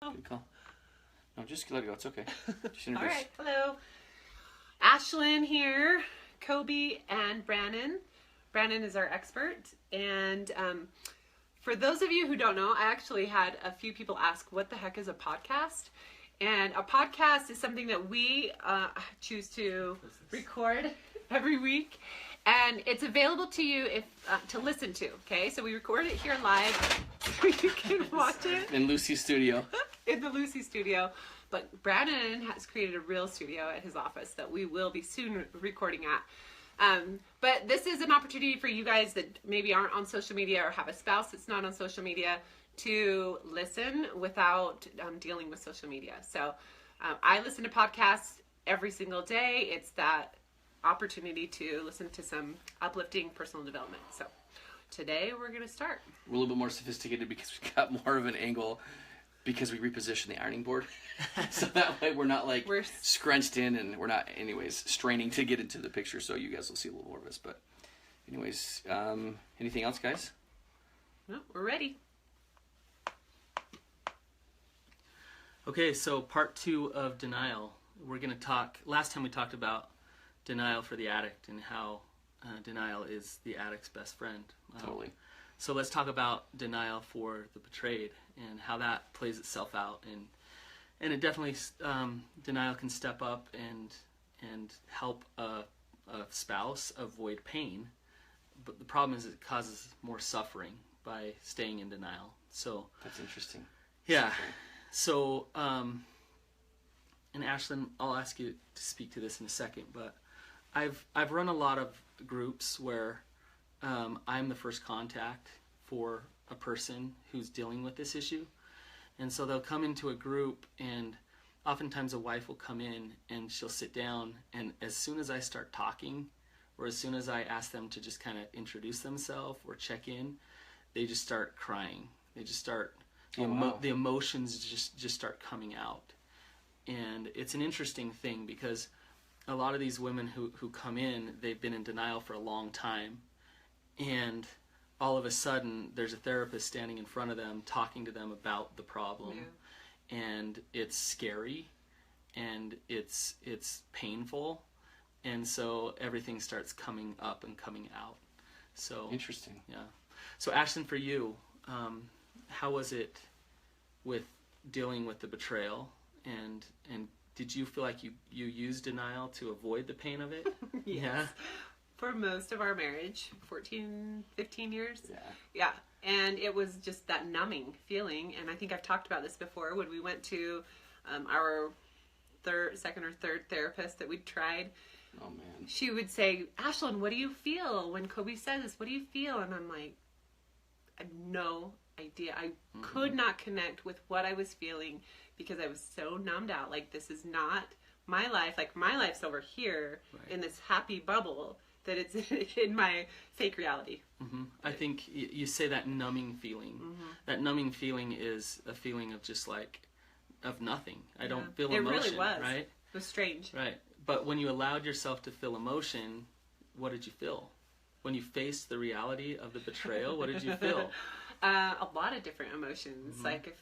Oh. Good call. No, just let it go. It's okay. Just All introduce. right. Hello. Ashlynn here. Coby and Brandon. Brandon is our expert. And for those of you who don't know, I actually had a few people ask, what the heck is a podcast? And a podcast is something that we choose to record every week. And it's available to you if to listen to, okay? So we record it here live so you can watch it. In Lucy's studio. In the Lucy studio. But Brandon has created a real studio at his office that we will be soon recording at. But this is an opportunity for you guys that maybe aren't on social media or have a spouse that's not on social media to listen without dealing with social media. So I listen to podcasts every single day. It's that opportunity to listen to some uplifting personal development. So today we're going to start. We're a little bit more sophisticated because we got more of an angle because we repositioned the ironing board. So that way we're not like scrunched in and we're not anyways straining to get into the picture. So you guys will see a little more of us. But anyways, anything else, guys? No, we're ready. Okay, so part 2 of denial. We're going to talk, last time we talked about denial for the addict and how denial is the addict's best friend. Totally. So let's talk about denial for the betrayed and how that plays itself out. And it definitely, denial can step up and help a spouse avoid pain. But the problem is it causes more suffering by staying in denial. So That's interesting. yeah. So, and Ashlynn, I'll ask you to speak to this in a second, but I've run a lot of groups where I'm the first contact for a person who's dealing with this issue. And so they'll come into a group, and oftentimes a wife will come in and she'll sit down, and as soon as I start talking, or as soon as I ask them to just kind of introduce themselves or check in, they just start crying. They just start, the emotions just start coming out. And it's an interesting thing because a lot of these women who come in, they've been in denial for a long time, and all of a sudden there's a therapist standing in front of them talking to them about the problem. Yeah. And it's scary and it's painful, and so everything starts coming up and coming out. So interesting. Yeah. So Ashlynn, for you, how was it with dealing with the betrayal, and did you feel like you used denial to avoid the pain of it? Yes. Yeah. For most of our marriage, 14, 15 years. Yeah. Yeah. And it was just that numbing feeling. And I think I've talked about this before when we went to our second or third therapist that we tried. Oh, man. She would say, Ashlynn, what do you feel when Coby says this? What do you feel? And I'm like, I have no idea. I could not connect with what I was feeling because I was so numbed out. Like, this is not my life. Like, my life's over here in this happy bubble that it's in my fake reality. Mm-hmm. I think you say that numbing feeling. Mm-hmm. That numbing feeling is a feeling of just like, of nothing. I don't feel emotion. It really was. Right? It was strange. Right. But when you allowed yourself to feel emotion, what did you feel? When you faced the reality of the betrayal, what did you feel? A lot of different emotions. Mm-hmm. Like, if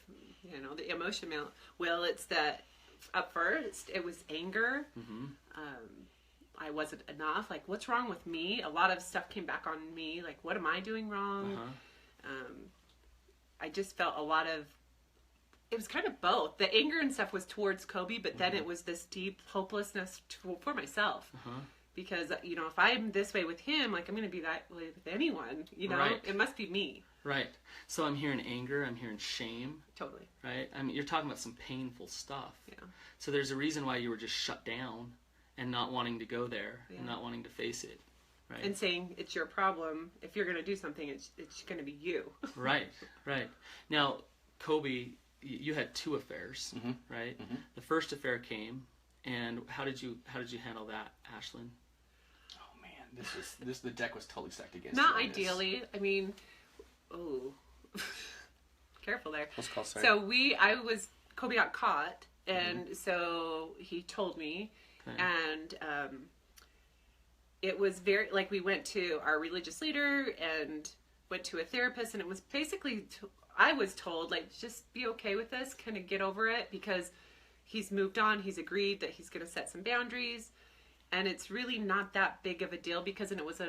you know, the emotion it's that at first it was anger. Mm-hmm. I wasn't enough. Like, what's wrong with me? A lot of stuff came back on me. Like, what am I doing wrong? Uh-huh. I just felt a lot of, it was kind of both. The anger and stuff was towards Coby, but then it was this deep hopelessness for myself. Uh-huh. Because, you know, if I'm this way with him, like, I'm going to be that way with anyone. You know, It must be me. Right. So I'm hearing anger. I'm hearing shame. Totally. Right. I mean, you're talking about some painful stuff. Yeah. So there's a reason why you were just shut down and not wanting to go there and not wanting to face it. Right. And saying it's your problem. If you're going to do something, it's going to be you. Right. Right. Now, Coby, you had 2 affairs, right? Mm-hmm. The first affair came, and how did you handle that, Ashlynn? Oh man, the deck was totally stacked against Not you. ideally. I mean, careful there. Let's call, sorry. So Coby got caught, and so he told me, and it was very, like, we went to our religious leader and went to a therapist, and it was basically I was told, like, just be okay with this, kind of get over it, because he's moved on, he's agreed that he's going to set some boundaries, and it's really not that big of a deal, because it was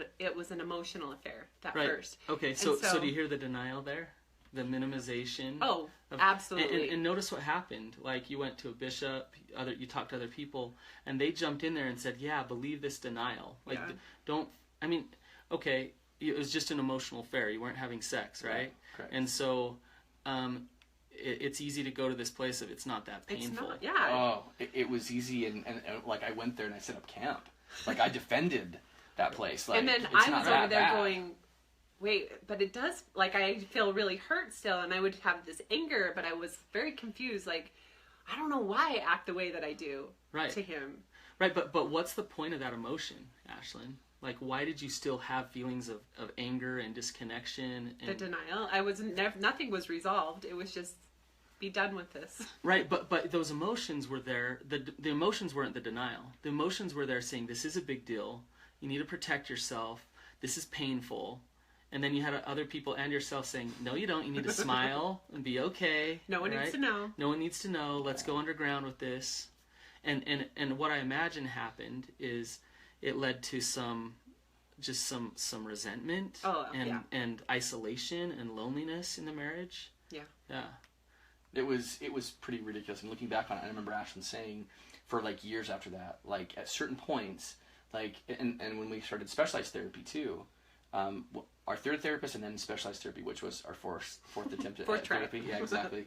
an emotional affair at first. Okay, so do you hear the denial there? The minimization? Oh, absolutely. And notice what happened. Like, you went to a bishop, you talked to other people, and they jumped in there and said, yeah, believe this denial. Like, okay, it was just an emotional affair. You weren't having sex, right? Correct. And so it's easy to go to this place of it's not that painful. It's not, Oh, it was easy, and like, I went there and I set up camp. Like, I defended that place. Like, and then I was over there going, wait, but it does, like, I feel really hurt still, and I would have this anger, but I was very confused. Like, I don't know why I act the way that I do to him. Right, but what's the point of that emotion, Ashlynn? Like, why did you still have feelings of anger and disconnection? And... The denial. Nothing was resolved. It was just, be done with this. Right, but those emotions were there. The emotions weren't the denial. The emotions were there saying, this is a big deal. You need to protect yourself. This is painful. And then you had other people and yourself saying, no, you don't. You need to smile and be okay. No one needs to know. No one needs to know. Let's go underground with this. And what I imagine happened is it led to some resentment and isolation and loneliness in the marriage. Yeah. Yeah. It was pretty ridiculous. And looking back on it, I remember Ashlynn saying for like years after that, like at certain points, like, and when we started specialized therapy too, our third therapist and then specialized therapy, which was our fourth attempt at therapy. Yeah, exactly.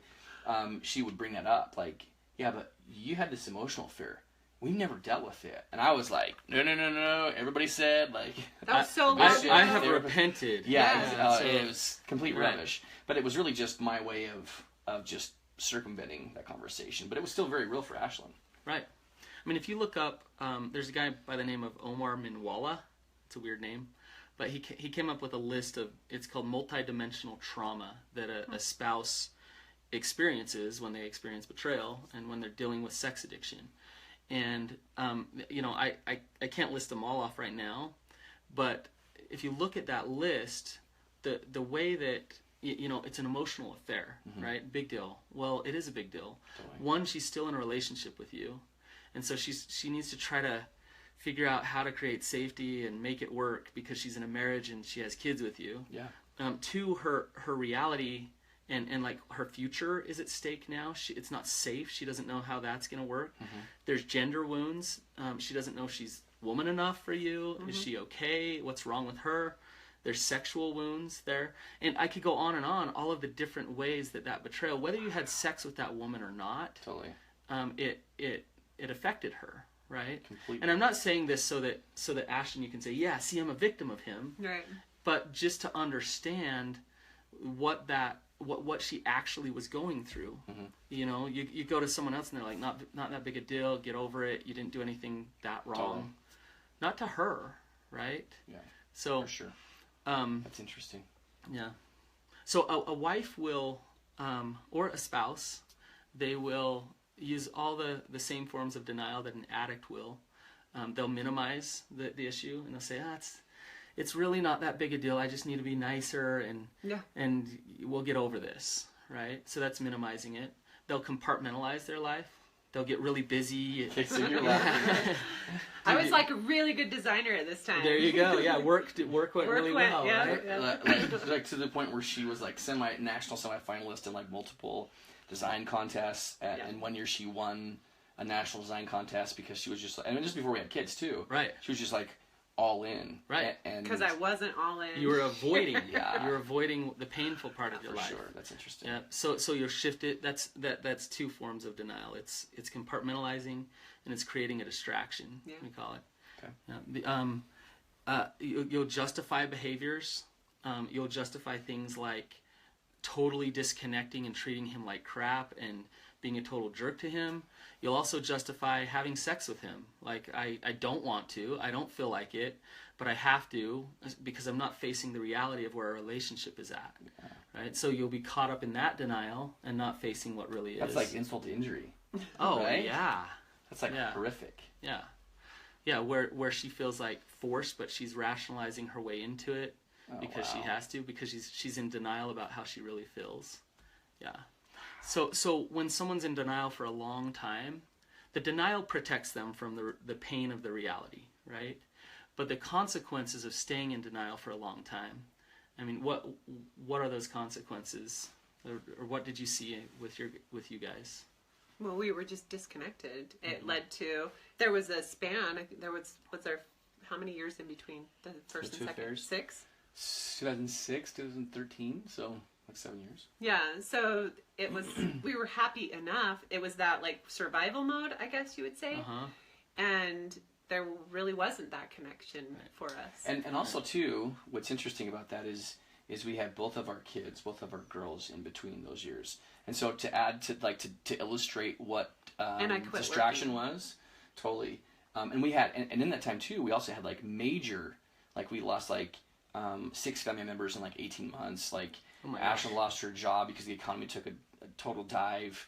She would bring that up, like, yeah, but you had this emotional fear. We've never dealt with it. And I was like, no. Everybody said, like... That was so long ago. I have repented. Yeah. It was complete rubbish. But it was really just my way of just circumventing that conversation. But it was still very real for Ashlynn. Right. I mean, if you look up, there's a guy by the name of Omar Minwala. It's a weird name. But he came up with a list of, it's called multidimensional trauma that a spouse experiences when they experience betrayal and when they're dealing with sex addiction. And, I can't list them all off right now, but if you look at that list, the way that, it's an emotional affair, right? Big deal. Well, it is a big deal. Totally. One, she's still in a relationship with you, and so she needs to try to figure out how to create safety and make it work because she's in a marriage and she has kids with you. Yeah. Two, her reality and like her future is at stake now. It's not safe. She doesn't know how that's going to work. There's gender wounds. She doesn't know if she's woman enough for you. Is she okay? What's wrong with her? There's sexual wounds there. And I could go on and on, all of the different ways that betrayal, whether you had sex with that woman or not, totally, it affected her, right? Completely. And I'm not saying this so that Ashlynn, you can say, yeah, see, I'm a victim of him. Right. But just to understand what she actually was going through. You go to someone else and they're like, not that big a deal, get over it, you didn't do anything that wrong. Totally. Not to her, right? Yeah. So for sure. That's interesting. Yeah. So a wife will, or a spouse, they will use all the same forms of denial that an addict will. They'll minimize the issue and they'll say, it's really not that big a deal. I just need to be nicer and we'll get over this, right? So that's minimizing it. They'll compartmentalize their life. They'll get really busy. Fixing your life. I was like a really good designer at this time. There you go. Yeah, work went really well. Yeah, right? yeah. Like to the point where she was like national semifinalist in like multiple design contests. And 1 year she won a national design contest because she was just like, and just before we had kids too. Right. She was just like all in. Right. Because I wasn't all in. You were avoiding. You were avoiding the painful part of your life. Sure. That's interesting. Yeah. So you'll shift it. That's two forms of denial. It's compartmentalizing and it's creating a distraction. Yeah. We call it. Okay. You'll justify behaviors. You'll justify things like totally disconnecting and treating him like crap and being a total jerk to him. You'll also justify having sex with him. Like, I don't want to, I don't feel like it, but I have to because I'm not facing the reality of where our relationship is at. Yeah. Right? So you'll be caught up in that denial and not facing what really is. That's like insult to injury. Oh, right? Yeah. That's like horrific. Yeah. Yeah, where she feels like forced, but she's rationalizing her way into it because she has to, because she's in denial about how she really feels. Yeah. So when someone's in denial for a long time, the denial protects them from the pain of the reality, right? But the consequences of staying in denial for a long time, I mean, what are those consequences? Or what did you see with you guys? Well, we were just disconnected. It led to, there was a span, how many years in between the first and second? Affairs. 6? 2006, 2013, so like 7 years. Yeah, so it was, we were happy enough. It was that like survival mode, I guess you would say. Uh-huh. And there really wasn't that connection for us. And also too, what's interesting about that is we had both of our kids, both of our girls in between those years. And so to add to illustrate what distraction was, totally. And we had, and in that time too, we also had like major, like we lost like 6 family members in like 18 months. Like Ashlynn lost her job because the economy took a total dive.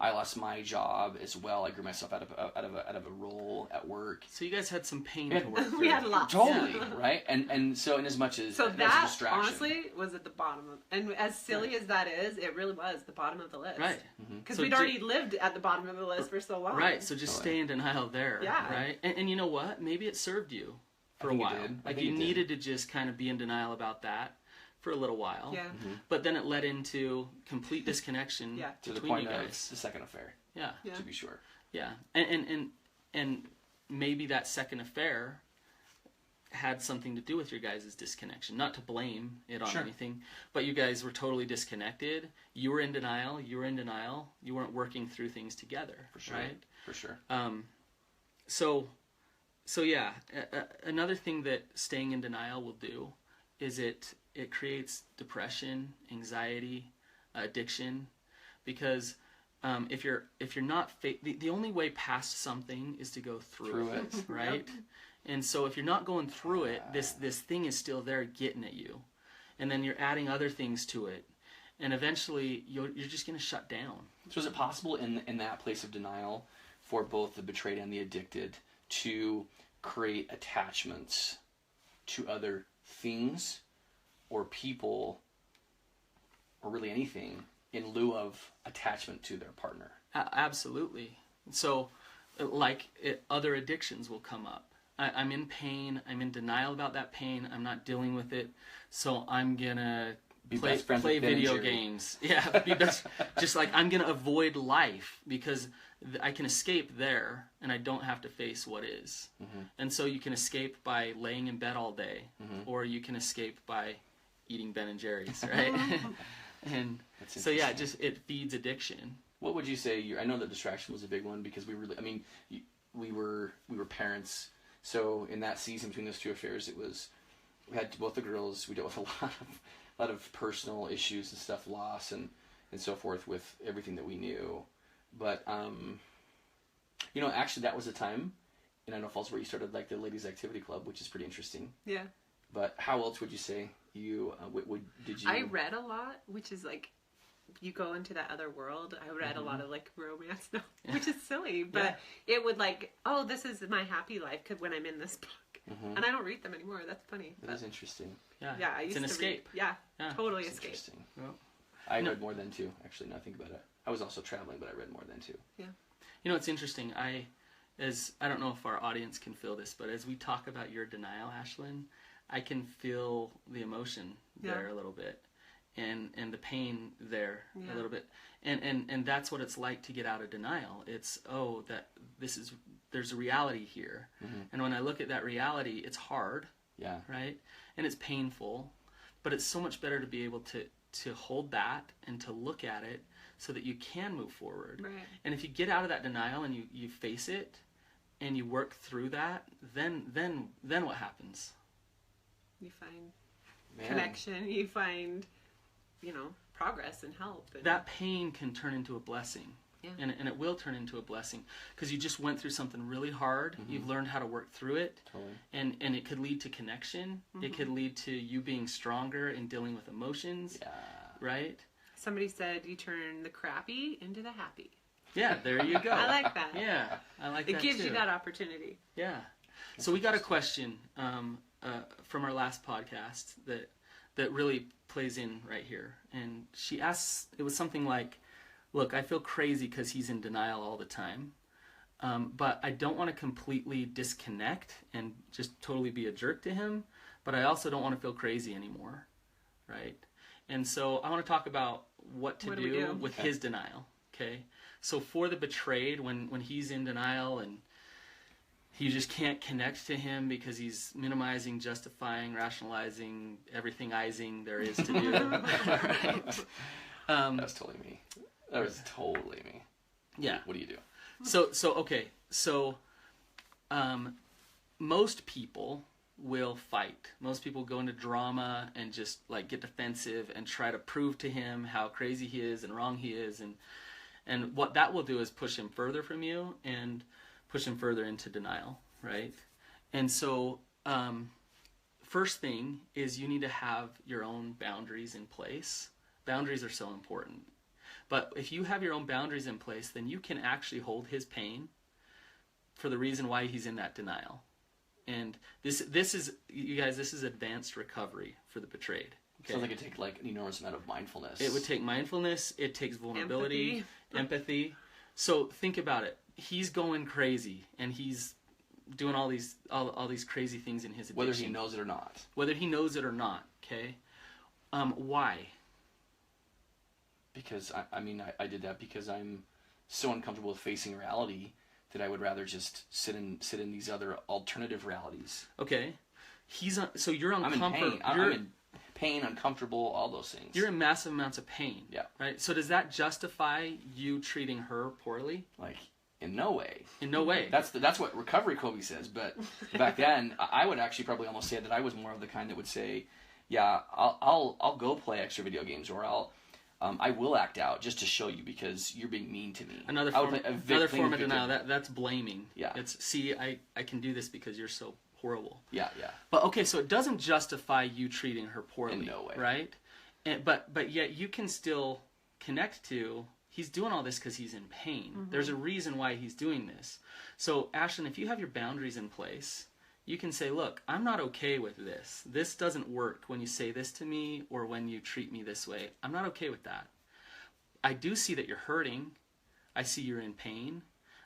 I lost my job as well. I grew myself out of a role at work. So you guys had some pain to work through. We had lots. Totally, right? And so in as much as so that distraction, honestly was at the bottom of, and as silly as that is, it really was the bottom of the list. Right. Because we'd already lived at the bottom of the list for so long. Right. So just stay in denial there. Yeah. Right. And you know what? Maybe it served you for a while. Like you needed to just kind of be in denial about that for a little while. Yeah. But then it led into complete disconnection to the between point you of guys. the second affair. Yeah. To be sure. Yeah. And maybe that second affair had something to do with your guys' disconnection. Not to blame it on anything, but you guys were totally disconnected. You were in denial. You weren't working through things together. For sure. Right? For sure. So yeah, another thing that staying in denial will do is it creates depression, anxiety, addiction, because if you're not the only way past something is to go through it, right? And so if you're not going through it, this thing is still there getting at you, and then you're adding other things to it, and eventually you're just going to shut down. So is it possible in that place of denial for both the betrayed and the addicted to create attachments to other things or people or really anything in lieu of attachment to their partner? Absolutely. So other addictions will come up. I'm in pain. I'm in denial about that pain. I'm not dealing with it. So I'm going to play video games. Yeah, be best. Just like I'm going to avoid life because I can escape there and I don't have to face what is. Mm-hmm. And so you can escape by laying in bed all day, or you can escape by eating Ben and Jerry's, right? And so yeah, it feeds addiction. What would you say? I know that distraction was a big one because we were parents. So in that season between those two affairs, we had both the girls. We dealt with a lot of personal issues and stuff, loss and so forth with everything that we knew. But actually that was a time in Idaho Falls where you started like the ladies' activity club, which is pretty interesting. Yeah. But how else would you say you did you? I read a lot, which is like you go into that other world. I read a lot of like romance novels, which is silly, but it would like, oh, this is my happy life when I'm in this book, and I don't read them anymore. That's funny. That is interesting. Yeah, I used it's an to escape. Read. Yeah, totally escape. Interesting. Well, I read more than 2. Actually, now I think about it. I was also traveling, but I read more than 2. Yeah. You know, it's interesting. I don't know if our audience can feel this, but as we talk about your denial, Ashlynn, I can feel the emotion there a little bit, and the pain there a little bit, and that's what it's like to get out of denial. It's there's a reality here, and when I look at that reality, it's hard, right, and it's painful, but it's so much better to be able to hold that and to look at it so that you can move forward. Right. And if you get out of that denial and you face it and you work through that, then what happens? You find connection, you find, progress and help. And that pain can turn into a blessing. Yeah. And it will turn into a blessing because you just went through something really hard. You've learned how to work through it. Totally. And it could lead to connection. It could lead to you being stronger in dealing with emotions. Yeah. Right? Somebody said you turn the crappy into the happy. Yeah, there you go. I like that. Yeah, I like that too. It gives you that opportunity. Yeah. So we got a question from our last podcast that that really plays in right here. And she asks, it was something like, look, I feel crazy because he's in denial all the time. But I don't want to completely disconnect and just totally be a jerk to him. But I also don't want to feel crazy anymore, right? And so I want to talk about what to do with his denial, okay? So for the betrayed, when he's in denial and you just can't connect to him because he's minimizing, justifying, rationalizing, everything-izing there is to do, right? That's totally me. That was totally me. Yeah. What do you do? So most people will fight. Most people go into drama and just like get defensive and try to prove to him how crazy he is and wrong he is, and what that will do is push him further from you and push him further into denial, right? And so first thing is you need to have your own boundaries in place. Boundaries are so important. But if you have your own boundaries in place, then you can actually hold his pain for the reason why he's in that denial. And this is, you guys, this is advanced recovery for the betrayed. Okay? Sounds like it takes like an enormous amount of mindfulness. It would take mindfulness. It takes vulnerability, empathy. So think about it. He's going crazy, and he's doing all these crazy things in his addiction. Whether he knows it or not. Whether he knows it or not. Okay. Why? Because I did that because I'm so uncomfortable with facing reality that I would rather just sit in these other alternative realities. Okay, so you're uncomfortable. I'm in pain, uncomfortable, all those things. You're in massive amounts of pain. Yeah. Right. So does that justify you treating her poorly? Like, in no way. In no way. That's what recovery Coby says. But back then, I would actually probably almost say that I was more of the kind that would say, yeah, I'll go play extra video games, or I will act out just to show you because you're being mean to me. Another form of denial. That's blaming. Yeah. It's, see, I can do this because you're so horrible. Yeah. But okay, so it doesn't justify you treating her poorly. In no way. Right? But yet you can still connect to, he's doing all this because he's in pain. Mm-hmm. There's a reason why he's doing this. So Ashlynn, if you have your boundaries in place, you can say, look, I'm not okay with this. This doesn't work when you say this to me or when you treat me this way. I'm not okay with that. I do see that you're hurting. I see you're in pain.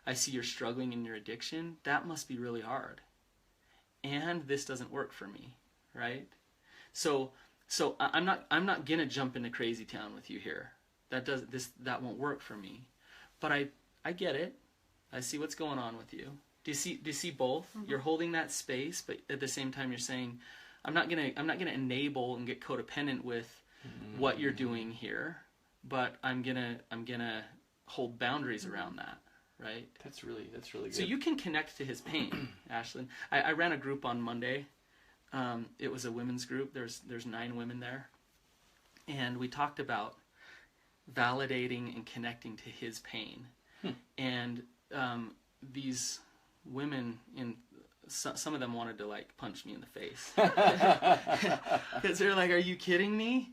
I see you're struggling in your addiction. That must be really hard. And this doesn't work for me, right? So I'm not gonna jump into crazy town with you here. That won't work for me. But I get it. I see what's going on with you. Do you see both? Mm-hmm. You're holding that space, but at the same time you're saying, I'm not gonna enable and get codependent with what you're doing here, but I'm gonna hold boundaries around that, right? That's really good. So you can connect to his pain, Ashlynn. I ran a group on Monday. It was a women's group. There's 9 women there, and we talked about validating and connecting to his pain, and these women, some of them wanted to like punch me in the face because they're like, "Are you kidding me?"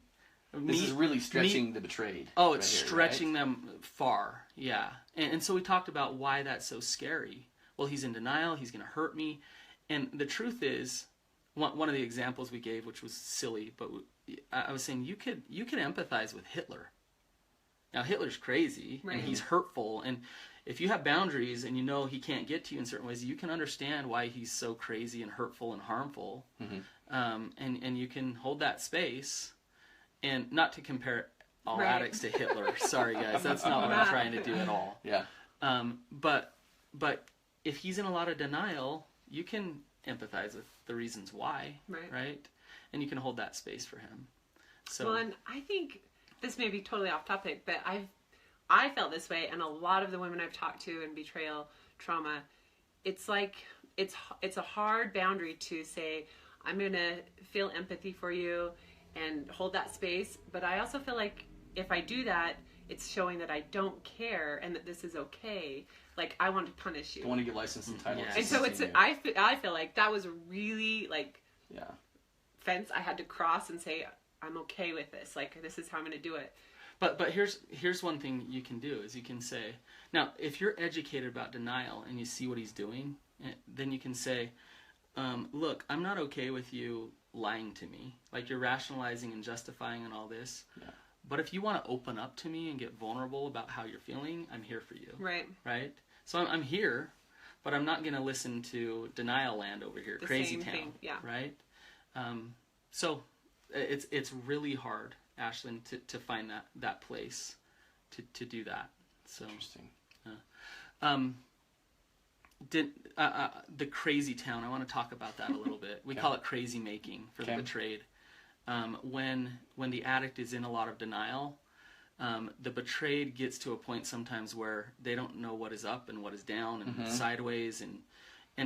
This is really stretching the betrayed. Oh, it's stretching them far, yeah. And so we talked about why that's so scary. Well, he's in denial. He's going to hurt me, and the truth is, one of the examples we gave, which was silly, but I was saying you could empathize with Hitler. Now Hitler's crazy, right, and he's hurtful, and if you have boundaries and you know he can't get to you in certain ways, you can understand why he's so crazy and hurtful and harmful. Mm-hmm. And you can hold that space, and not to compare all addicts to Hitler. Sorry, guys, that's not what I'm trying to do at all. Yeah. But if he's in a lot of denial, you can empathize with the reasons why, right? And you can hold that space for him. So, well, and I think this may be totally off topic, but I felt this way, and a lot of the women I've talked to in betrayal trauma, it's like it's a hard boundary to say, I'm going to feel empathy for you and hold that space, but I also feel like if I do that, it's showing that I don't care and that this is okay. Like, I want to punish you. I want to give license and title. And so I feel like that was really like fence I had to cross and say, I'm okay with this. Like, this is how I'm going to do it. But here's one thing you can do is you can say, now if you're educated about denial and you see what he's doing, then you can say, look, I'm not okay with you lying to me. Like, you're rationalizing and justifying and all this. Yeah. But if you want to open up to me and get vulnerable about how you're feeling, I'm here for you. Right. Right? So I'm here, but I'm not going to listen to denial land over here, The crazy same town. thing, yeah. Right? So it's really hard, Ashlynn, to find that place to do that. So Interesting. The crazy town, I want to talk about that a little bit. We call it crazy making for the betrayed. When the addict is in a lot of denial, the betrayed gets to a point sometimes where they don't know what is up and what is down and sideways, and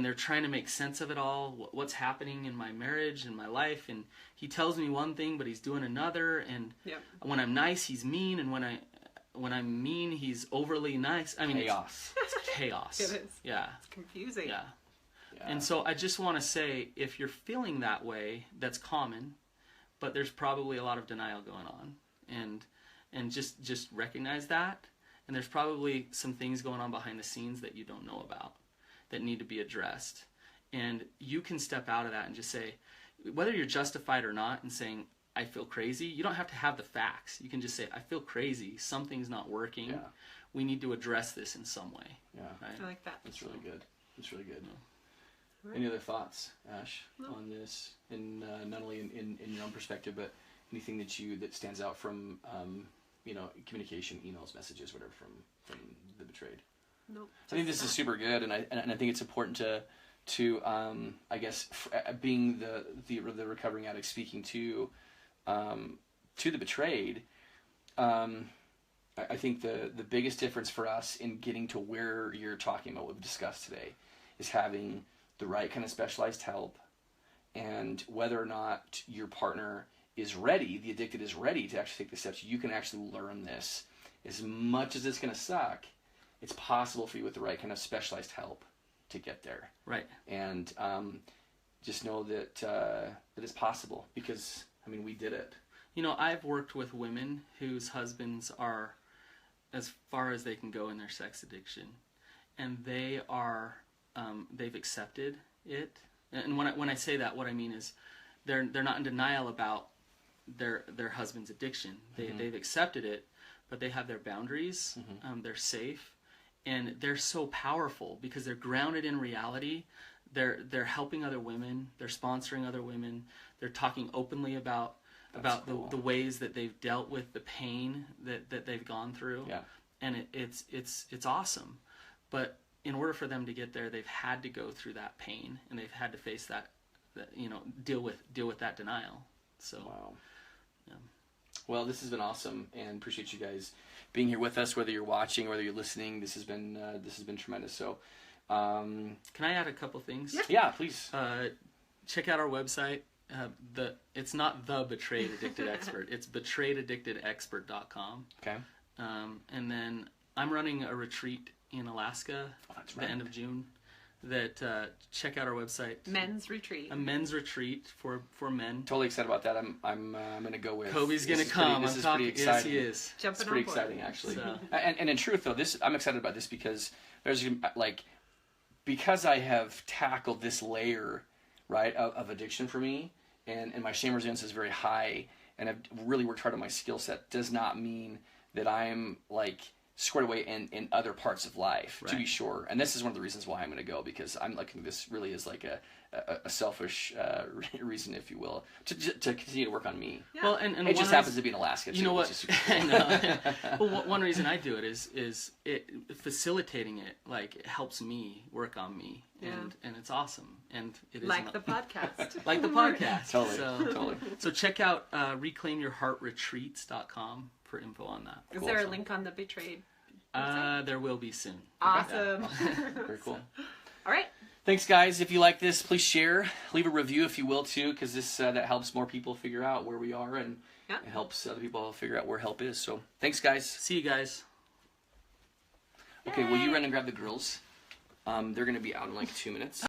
they're trying to make sense of it all. What's happening in my marriage and my life? And he tells me one thing, but he's doing another. And when I'm nice, he's mean, and when I'm mean, he's overly nice. I mean, chaos. It's chaos. It is. Yeah. It's confusing. Yeah. And so I just want to say, if you're feeling that way, that's common, but there's probably a lot of denial going on, and just recognize that. And there's probably some things going on behind the scenes that you don't know about that need to be addressed. And you can step out of that and just say, whether you're justified or not, and saying, I feel crazy, you don't have to have the facts. You can just say, I feel crazy, something's not working. Yeah. We need to address this in some way. Yeah. Right? I like that. That's really good. That's really good. Right. Any other thoughts, Ash, on this? And not only in your own perspective, but anything that stands out from communication, emails, messages, whatever, from the betrayed. Nope. I think this is super good, and I think it's important to I guess being the recovering addict, speaking to the betrayed. I think the biggest difference for us in getting to where you're talking about, what we've discussed today, is having the right kind of specialized help, and whether or not your partner is ready, the addicted is ready to actually take the steps. You can actually learn this. As much as it's going to suck, it's possible for you with the right kind of specialized help to get there. Right. And just know that it's possible, because, I mean, we did it. I've worked with women whose husbands are as far as they can go in their sex addiction, and they are they've accepted it. And when I say that, what I mean is they're not in denial about their husband's addiction. They've accepted it, but they have their boundaries. They're safe, and they're so powerful because they're grounded in reality. They're helping other women. They're sponsoring other women. They're talking openly about cool. the ways that they've dealt with the pain that they've gone through. Yeah. And it's awesome. But in order for them to get there, they've had to go through that pain, and they've had to face that deal with that denial. So wow. Yeah. Well, this has been awesome, and appreciate you guys being here with us, whether you're watching, whether you're listening. This has been tremendous. So can I add a couple things? Yeah, please. Check out our website. It's not the Betrayed Addicted Expert. It's betrayedaddictedexpert.com. Okay. And then I'm running a retreat in Alaska the end of June. Check out our website. Men's retreat. A men's retreat for men. Totally excited about that. I'm going to go with. Coby's going to come. This is pretty exciting. Yes, he is. Jumping it's pretty on board. exciting, actually. So. And in truth, though, I'm excited about this because there's because I have tackled this layer, right, of addiction for me, and my shame resilience is very high, and I've really worked hard on my skill set, does not mean that I'm squared away in other parts of life, right. To be sure. And this is one of the reasons why I'm going to go, because I'm looking at this really as a selfish reason, if you will, to continue to work on me. Yeah. Well, and it just happens to be in Alaska, too. You know what? Cool. Well, one reason I do it is it facilitating it, it helps me work on me, and it's awesome. And it is the podcast. Like the podcast. Totally. So check out reclaimyourheartretreats.com for info on that. Is there a link on the Betrayed website? There will be soon. Awesome. Very cool. All right. Thanks, guys. If you like this, please share. Leave a review if you will, too, because this that helps more people figure out where we are, and it helps other people figure out where help is. So thanks, guys. See you guys. Okay, will you run and grab the girls? They're going to be out in 2 minutes.